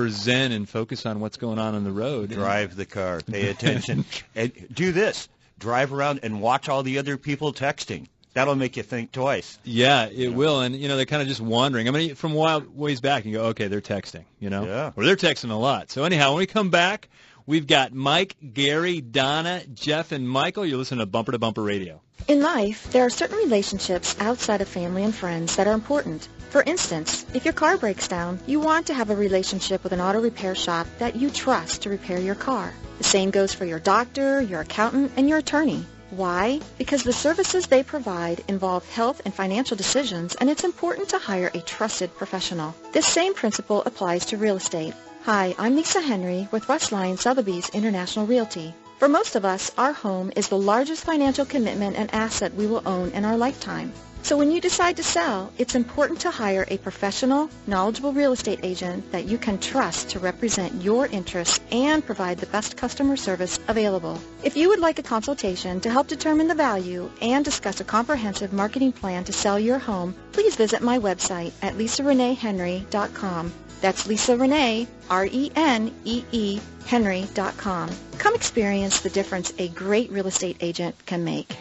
zen and focus on what's going on the road. Drive the car. Pay attention. And do this. Drive around and watch all the other people texting. That'll make you think twice. Yeah, it will. And, they're kind of just wandering. I mean, from a while ways back, you go, okay, they're texting, Yeah. Or they're texting a lot. So anyhow, when we come back, We've got Mike, Gary, Donna, Jeff, and Michael. You're listening to Bumper to Bumper Radio. In life, there are certain relationships outside of family and friends that are important. For instance, if your car breaks down, you want to have a relationship with an auto repair shop that you trust to repair your car. The same goes for your doctor, your accountant, and your attorney. Why? Because the services they provide involve health and financial decisions, and it's important to hire a trusted professional. This same principle applies to real estate. Hi, I'm Lisa Henry with Russ Lyon Sotheby's International Realty. For most of us, our home is the largest financial commitment and asset we will own in our lifetime. So when you decide to sell, it's important to hire a professional, knowledgeable real estate agent that you can trust to represent your interests and provide the best customer service available. If you would like a consultation to help determine the value and discuss a comprehensive marketing plan to sell your home, please visit my website at lisareneehenry.com. That's Lisa Renee, R-E-N-E-E, Henry.com. Come experience the difference a great real estate agent can make.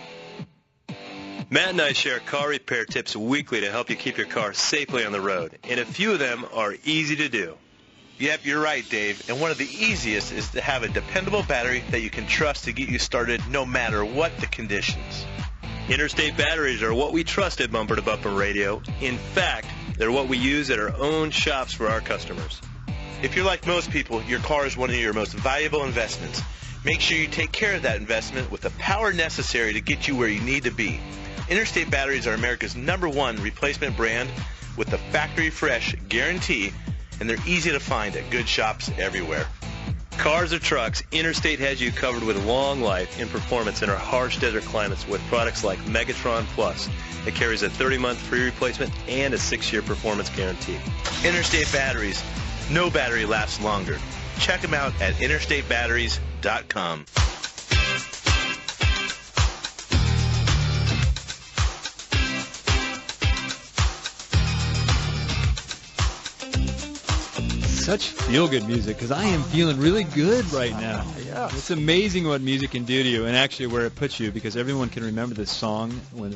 Matt and I share car repair tips weekly to help you keep your car safely on the road, and a few of them are easy to do. Yep, you're right, Dave. And one of the easiest is to have a dependable battery that you can trust to get you started no matter what the conditions. Interstate batteries are what we trust at Bumper to Bumper Radio. In fact, they're what we use at our own shops for our customers. If you're like most people, your car is one of your most valuable investments. Make sure you take care of that investment with the power necessary to get you where you need to be. Interstate batteries are America's #1 replacement brand with the factory fresh guarantee, and they're easy to find at good shops everywhere. Cars or trucks, Interstate has you covered with long life and performance in our harsh desert climates with products like Megatron Plus. It carries a 30-month free replacement and a 6-year performance guarantee. Interstate batteries. No battery lasts longer. Check them out at interstatebatteries.com. Such feel-good music, because I am feeling really good right now. Yeah. It's amazing what music can do to you, and actually where it puts you, because everyone can remember this song when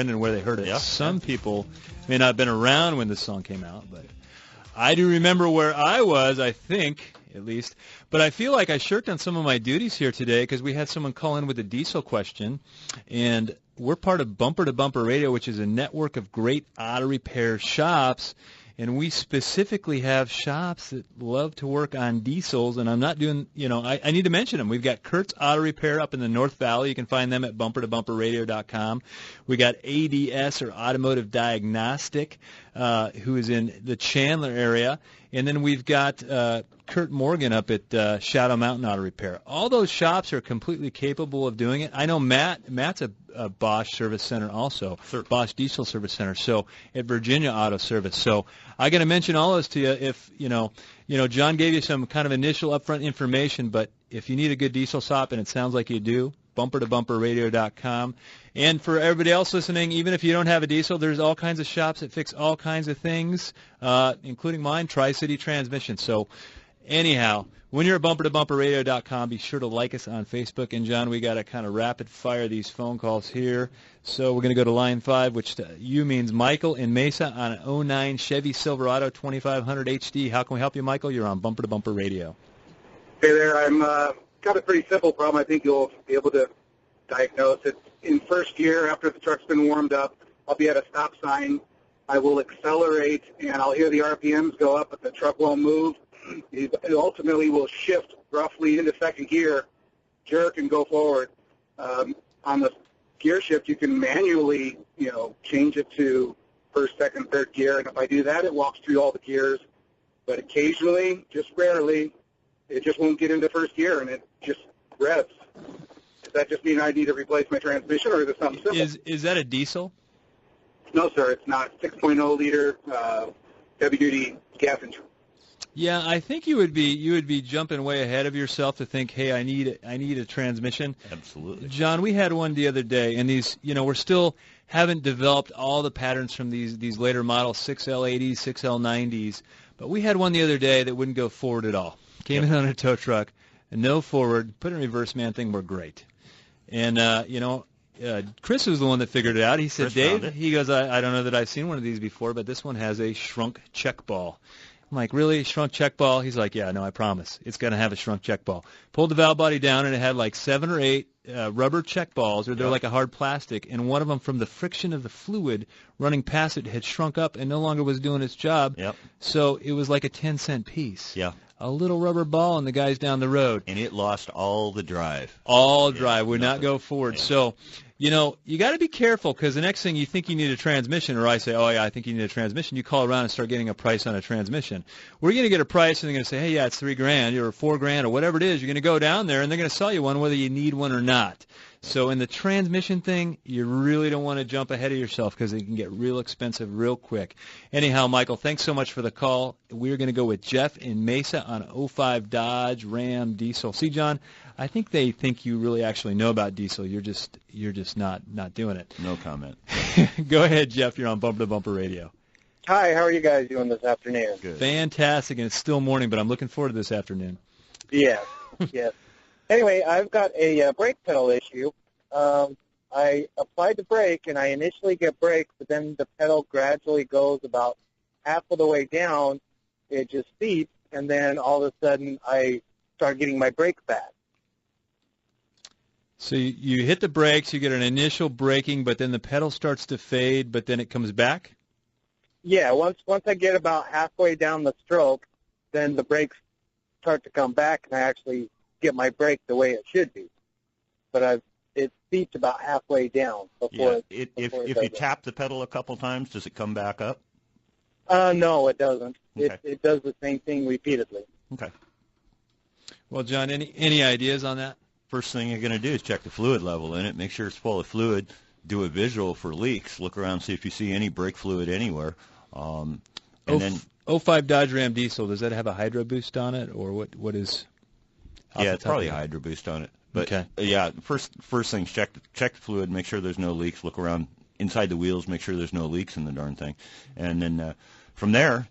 and where they heard it. Yeah. Some people may not have been around when this song came out, but I do remember where I was, I think, at least. But I feel like I shirked on some of my duties here today because we had someone call in with a diesel question, and we're part of Bumper to Bumper Radio, which is a network of great auto repair shops. And we specifically have shops that love to work on diesels, and I'm not doing, I need to mention them. We've got Kurt's Auto Repair up in the North Valley. You can find them at bumpertobumperradio.com. We got ADS, or Automotive Diagnostic, who is in the Chandler area. And then we've got Kurt Morgan up at Shadow Mountain Auto Repair. All those shops are completely capable of doing it. I know Matt's a Bosch Service Center also, Bosch Diesel Service Center, so at Virginia Auto Service. So I got to mention all those to you. If John gave you some kind of initial upfront information, but if you need a good diesel shop, and it sounds like you do, bumpertobumperradio.com. And for everybody else listening, even if you don't have a diesel, there's all kinds of shops that fix all kinds of things, including mine, Tri-City Transmission. So anyhow, when you're at bumpertobumperradio.com, be sure to like us on Facebook. And, John, we got to kind of rapid-fire these phone calls here. So we're going to go to line 5, which to you means Michael in Mesa on an 09 Chevy Silverado 2500 HD. How can we help you, Michael? You're on Bumper to Bumper Radio. Hey there. I'm got a pretty simple problem. I think you'll be able to diagnose it. In first gear, after the truck's been warmed up, I'll be at a stop sign. I will accelerate, and I'll hear the RPMs go up, but the truck won't move. It ultimately will shift roughly into second gear, jerk, and go forward. On the gear shift, you can manually, change it to first, second, third gear, and if I do that, it walks through all the gears. But occasionally, just rarely, it just won't get into first gear, and it just revs. Does that just mean I need to replace my transmission, or is it something simple? Is that a diesel? No, sir, it's not. 6.0 liter heavy-duty gas engine. Yeah, I think you would be jumping way ahead of yourself to think, hey, I need a transmission. Absolutely. John, we had one the other day, and these, we're still haven't developed all the patterns from these later models, 6L80s, 6L90s, but we had one the other day that wouldn't go forward at all. Came in on a tow truck, and no forward, put in reverse, man, thing were great. And, Chris was the one that figured it out. He said, Dave, he goes, I don't know that I've seen one of these before, but this one has a shrunk check ball. I'm like, really? Shrunk check ball? He's like, yeah, no, I promise. It's going to have a shrunk check ball. Pulled the valve body down, and it had like 7 or 8 rubber check balls, or they're like a hard plastic, and one of them, from the friction of the fluid running past it, had shrunk up and no longer was doing its job. Yep. So it was like a 10-cent piece. Yeah. A little rubber ball, and the guy's down the road. And it lost all the drive. All drive. Would not go forward. Yeah. So, you know, you got to be careful, because the next thing you think you need a transmission, or I say, oh, yeah, I think you need a transmission, you call around and start getting a price on a transmission. We're going to get a price, and they're going to say, hey, yeah, it's $3,000 or $4,000 or whatever it is. You're going to go down there, and they're going to sell you one whether you need one or not. So in the transmission thing, you really don't want to jump ahead of yourself, because it can get real expensive real quick. Anyhow, Michael, thanks so much for the call. We're going to go with Jeff in Mesa on 05 Dodge Ram diesel. See, John, I think they think you really actually know about diesel. You're just not doing it. No comment. Go ahead, Jeff. You're on Bumper to Bumper Radio. Hi, how are you guys doing this afternoon? Good. Fantastic, and it's still morning, but I'm looking forward to this afternoon. Yes, yes. Anyway, I've got a brake pedal issue. I applied the brake, and I initially get brakes, but then the pedal gradually goes about half of the way down. It just seeps, and then all of a sudden I start getting my brake back. So you hit the brakes, you get an initial braking, but then the pedal starts to fade, but then it comes back? Yeah, once I get about halfway down the stroke, then the brakes start to come back, and I actually get my brake the way it should be. But it seeps about halfway down before if you tap the pedal a couple times, does it come back up? No, it doesn't. Okay. It does the same thing repeatedly. Okay. Well, John, any ideas on that? First thing you're going to do is check the fluid level in it, make sure it's full of fluid, do a visual for leaks, look around, see if you see any brake fluid anywhere. And then 05 Dodge Ram diesel, does that have a hydro boost on it, or what is? Yeah, it's probably a hydro boost on it. But okay. Yeah, first things, check the fluid, make sure there's no leaks, look around inside the wheels, make sure there's no leaks in the darn thing. And then from there,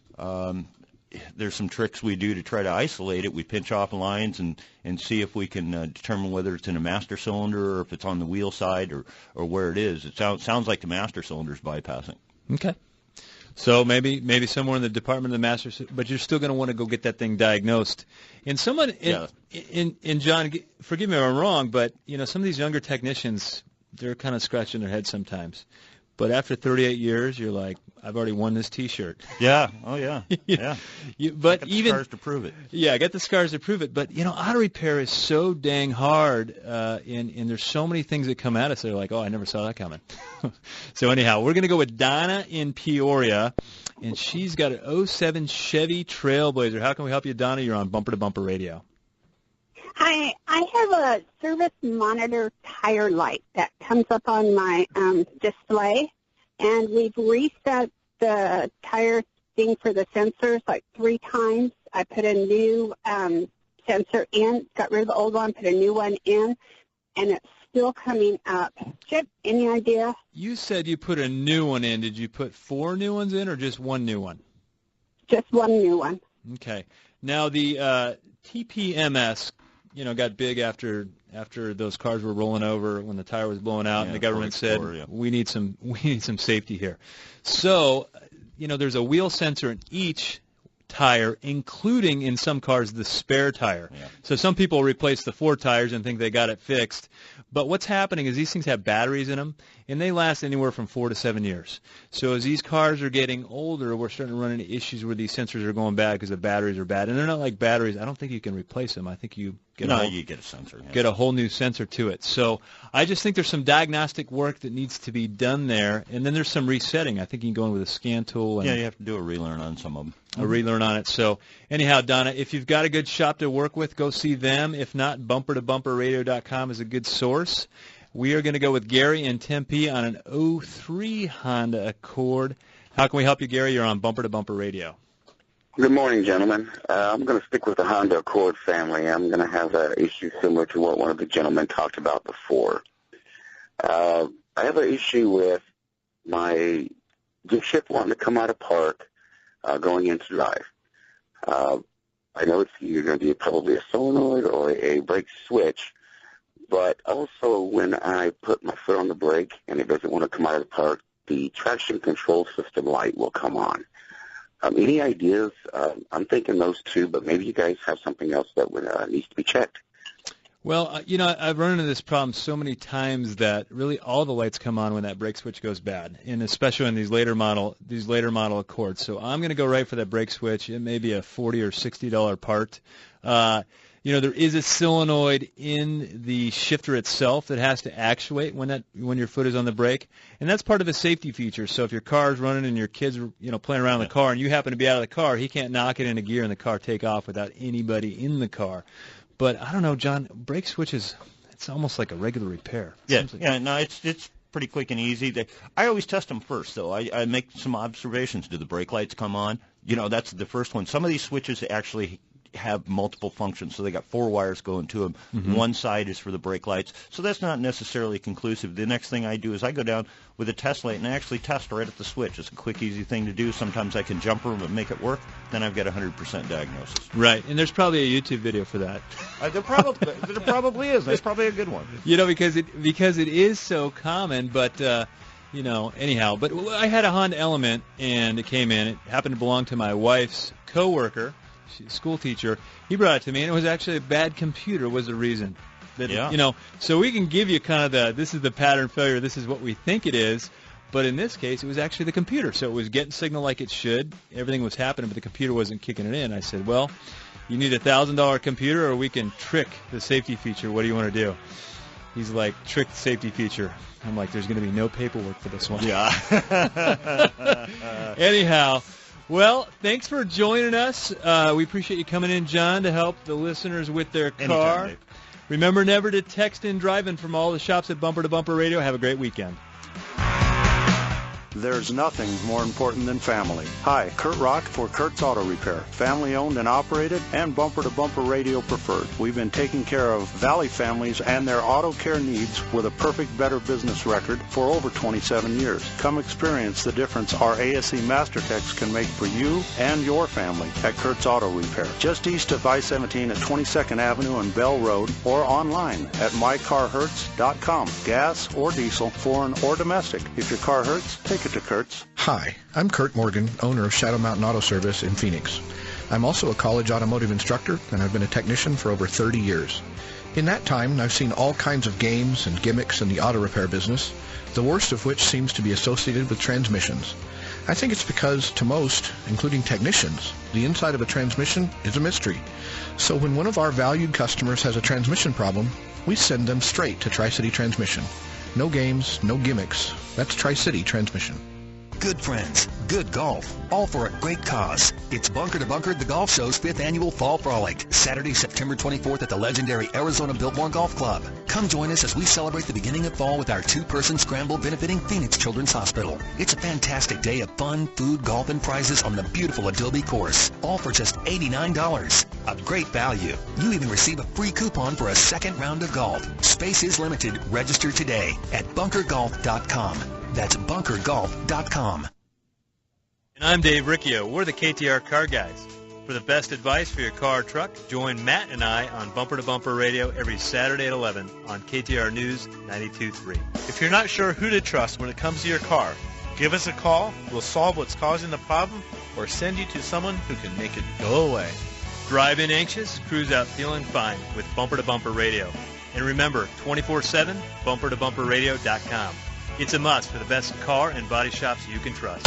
there's some tricks we do to try to isolate it. We pinch off lines and see if we can determine whether it's in a master cylinder or if it's on the wheel side or where it is. It sounds like the master cylinder's bypassing. Okay. So maybe somewhere in the department of the master, but you're still going to want to go get that thing diagnosed. And someone, in John, forgive me if I'm wrong, but you know, some of these younger technicians, they're kind of scratching their heads sometimes. But after 38 years, you're like, I've already won this T-shirt. Yeah. Oh, yeah. Yeah. But got even the scars to prove it. Yeah, I got the scars to prove it. But you know, auto repair is so dang hard, and there's so many things that come at us that are like, oh, I never saw that coming. So anyhow, we're going to go with Donna in Peoria, and she's got an 07 Chevy Trailblazer. How can we help you, Donna? You're on Bumper to Bumper Radio. Hi, I have a service monitor tire light that comes up on my display, and we've reset the tire thing for the sensors like 3 times. I put a new sensor in, got rid of the old one, put a new one in, and it's still coming up. Do you have any idea? You said you put a new one in. Did you put 4 new ones in or just 1 new one? Just 1 new one. Okay. Now the TPMS, you know, got big after those cars were rolling over when the tire was blowing out, and the government said we need some safety here. So, you know, there's a wheel sensor in each tire, including in some cars the spare tire. Yeah. So some people replace the 4 tires and think they got it fixed. But what's happening is these things have batteries in them, and they last anywhere from 4 to 7 years. So as these cars are getting older, we're starting to run into issues where these sensors are going bad because the batteries are bad. And they're not like batteries. I don't think you can replace them. I think you get you get a sensor. Yes. Get a whole new sensor to it. So I just think there's some diagnostic work that needs to be done there. And then there's some resetting. I think you can go in with a scan tool. And yeah, you have to do a relearn on some of them. A relearn on it. So anyhow, Donna, if you've got a good shop to work with, go see them. If not, bumpertobumperradio.com is a good source. We are going to go with Gary in Tempe on an 03 Honda Accord. How can we help you, Gary? You're on Bumper to Bumper Radio. Good morning, gentlemen. I'm going to stick with the Honda Accord family. I'm going to have an issue similar to what one of the gentlemen talked about before. I have an issue with my gift ship wanting to come out of park going into drive. I know it's either going to be probably a solenoid or a brake switch, but also when I put my foot on the brake and it doesn't want to come out of the park, the traction control system light will come on. Any ideas? I'm thinking those two, but maybe you guys have something else that would needs to be checked. Well, I've run into this problem so many times that really all the lights come on when that brake switch goes bad, and especially in these later model Accords. So I'm going to go right for that brake switch. It may be a $40 or $60 part. There is a solenoid in the shifter itself that has to actuate when your foot is on the brake, and that's part of a safety feature. So if your car is running and your kids are playing around in the car and you happen to be out of the car, he can't knock it into gear and the car take off without anybody in the car. But I don't know, John, brake switches, it's almost like a regular repair. It's pretty quick and easy. I always test them first, though. I make some observations. Do the brake lights come on? That's the first one. Some of these switches actually have multiple functions, so they got 4 wires going to them. Mm-hmm. One side is for the brake lights, so that's not necessarily conclusive. The next thing I do is I go down with a test light and I actually test right at the switch. It's a quick, easy thing to do. Sometimes I can jump room and make it work. Then I've got 100% diagnosis. Right, and there's probably a YouTube video for that. There probably is. That's probably a good one. Because it is so common, but anyhow. But I had a Honda Element, and it came in. It happened to belong to my wife's coworker. She's a school teacher. He brought it to me, and it was actually a bad computer was the reason. So we can give you kind of this is the pattern failure, this is what we think it is, but in this case, it was actually the computer. So it was getting signal like it should. Everything was happening, but the computer wasn't kicking it in. I said, well, you need a $1,000 computer, or we can trick the safety feature. What do you want to do? He's like, trick the safety feature. I'm like, there's going to be no paperwork for this one. Yeah. Anyhow. Well, thanks for joining us. We appreciate you coming in, John, to help the listeners with their car. Anytime, Dave. Remember never to text in driving from all the shops at Bumper to Bumper Radio. Have a great weekend. There's nothing more important than family. Hi, Kurt Rock for Kurt's Auto Repair. Family owned and operated and Bumper to Bumper Radio preferred. We've been taking care of Valley families and their auto care needs with a perfect Better Business record for over 27 years. Come experience the difference our ASE Master Techs can make for you and your family at Kurt's Auto Repair. Just east of I-17 at 22nd Avenue and Bell Road, or online at mycarhurts.com. Gas or diesel, foreign or domestic. If your car hurts, take it to Kurt's. Hi, I'm Kurt Morgan, owner of Shadow Mountain Auto Service in Phoenix. I'm also a college automotive instructor, and I've been a technician for over 30 years. In that time, I've seen all kinds of games and gimmicks in the auto repair business, the worst of which seems to be associated with transmissions. I think it's because, to most, including technicians, the inside of a transmission is a mystery. So when one of our valued customers has a transmission problem, we send them straight to Tri-City Transmission. No games, no gimmicks. That's Tri-City Transmission. Good friends, good golf, all for a great cause. It's Bunker to Bunker, the golf show's 5th annual Fall Frolic, Saturday, September 24th at the legendary Arizona Biltmore Golf Club. Come join us as we celebrate the beginning of fall with our 2-person scramble benefiting Phoenix Children's Hospital. It's a fantastic day of fun, food, golf, and prizes on the beautiful Adobe course, all for just $89. A great value. You even receive a free coupon for a second round of golf. Space is limited. Register today at bunkergolf.com. That's bunkergolf.com. And I'm Dave Riccio. We're the KTAR Car Guys. For the best advice for your car or truck, join Matt and I on Bumper to Bumper Radio every Saturday at 11 on KTAR News 92.3. If you're not sure who to trust when it comes to your car, give us a call. We'll solve what's causing the problem or send you to someone who can make it go away. Drive in anxious, cruise out feeling fine with Bumper to Bumper Radio. And remember, 24/7, bumpertobumperradio.com. It's a must for the best car and body shops you can trust.